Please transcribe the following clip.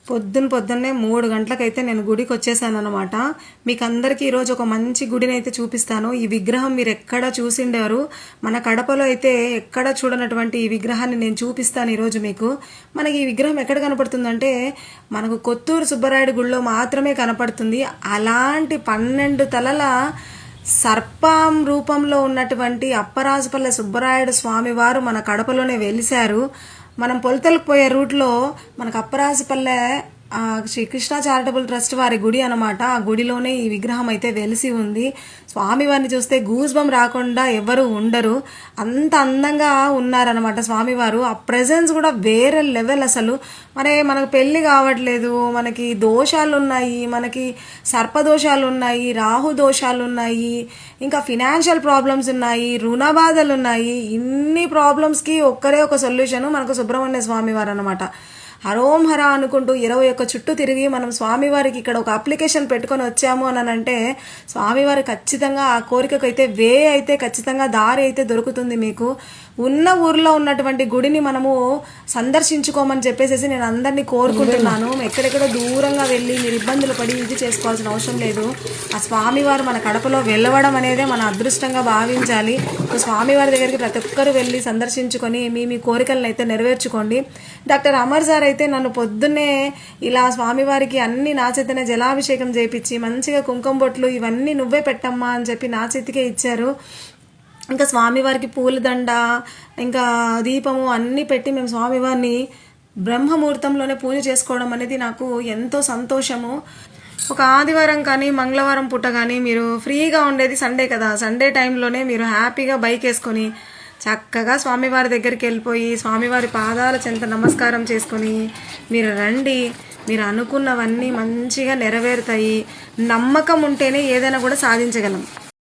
పొద్దున్నే 3 గంటలకైతే నేను గుడికి వచ్చేసానన్నమాట. మీకు అందరికీ ఈరోజు ఒక మంచి గుడిని అయితే చూపిస్తాను. ఈ విగ్రహం మీరు ఎక్కడ చూసిండారు, మన కడపలో అయితే ఎక్కడ చూడనటువంటి ఈ విగ్రహాన్ని నేను చూపిస్తాను ఈరోజు మీకు. మనకి ఈ విగ్రహం ఎక్కడ కనపడుతుందంటే మనకు కొత్తూరు సుబ్బరాయుడు గుడిలో మాత్రమే కనపడుతుంది. అలాంటి 12 తలల సర్పం రూపంలో ఉన్నటువంటి అప్పరాజుపల్లె సుబ్బరాయుడు స్వామివారు మన కడపలోనే వెలిశారు. మనం పొలతలకు పోయే రూట్లో మనకు అప్పరాజుపల్లె శ్రీ కృష్ణ చారిటబుల్ ట్రస్ట్ వారి గుడి అనమాట. ఆ గుడిలోనే ఈ విగ్రహం అయితే వెలిసి ఉంది. స్వామివారిని చూస్తే గూస్బం రాకుండా ఎవరు ఉండరు, అంత అందంగా ఉన్నారనమాట స్వామివారు. ఆ ప్రెజెన్స్ కూడా వేరే లెవెల్ అసలు. మరి మనకు పెళ్ళి కావట్లేదు, మనకి దోషాలు ఉన్నాయి, మనకి సర్పదోషాలు ఉన్నాయి, రాహు దోషాలు ఉన్నాయి, ఇంకా ఫినాన్షియల్ ప్రాబ్లమ్స్ ఉన్నాయి, రుణ బాధలు ఉన్నాయి. ఇన్ని ప్రాబ్లమ్స్కి ఒక్కరే ఒక సొల్యూషన్ మనకు సుబ్రహ్మణ్య స్వామివారు అనమాట. హరోం హర అనుకుంటూ 21 చుట్టూ తిరిగి మనం స్వామివారికి ఇక్కడ ఒక అప్లికేషన్ పెట్టుకొని వచ్చాము అని అంటే స్వామివారి ఖచ్చితంగా ఆ కోరికకైతే అయితే ఖచ్చితంగా దారి అయితే దొరుకుతుంది. మీకు ఉన్న ఊర్లో ఉన్నటువంటి గుడిని మనము సందర్శించుకోమని చెప్పేసి నేను అందరినీ కోరుకుంటున్నాను. ఎక్కడెక్కడ దూరంగా వెళ్ళి మీరు ఇబ్బందులు పడి ఇది చేసుకోవాల్సిన అవసరం లేదు. ఆ స్వామివారు మన కడపలో వెళ్ళవడం అనేదే మన అదృష్టంగా భావించాలి. స్వామివారి దగ్గరికి ప్రతి ఒక్కరు వెళ్ళి సందర్శించుకొని మీ కోరికలను అయితే నెరవేర్చుకోండి. డాక్టర్ అమర్ సార్ అయితే నన్ను పొద్దున్నే ఇలా స్వామివారికి అన్ని నా చేతనే జలాభిషేకం చేయించి మంచిగా కుంకుమ బొట్లు ఇవన్నీ నువ్వే పెట్టమ్మా అని చెప్పి నా చేతికే ఇచ్చారు. ఇంకా స్వామివారికి పూలదండ ఇంకా దీపము అన్నీ పెట్టి మేము స్వామివారిని బ్రహ్మముహూర్తంలోనే పూజ చేసుకోవడం అనేది నాకు ఎంతో సంతోషము. ఒక ఆదివారం కానీ మంగళవారం పూట కానీ మీరు ఫ్రీగా ఉండేది సండే కదా, సండే టైంలోనే మీరు హ్యాపీగా బైక్ వేసుకొని చక్కగా స్వామివారి దగ్గరికి వెళ్ళిపోయి స్వామివారి పాదాల చెంత నమస్కారం చేసుకొని మీరు రండి. మీరు అనుకున్నవన్నీ మంచిగా నెరవేరుతాయి. నమ్మకం ఉంటేనే ఏదైనా కూడా సాధించగలం.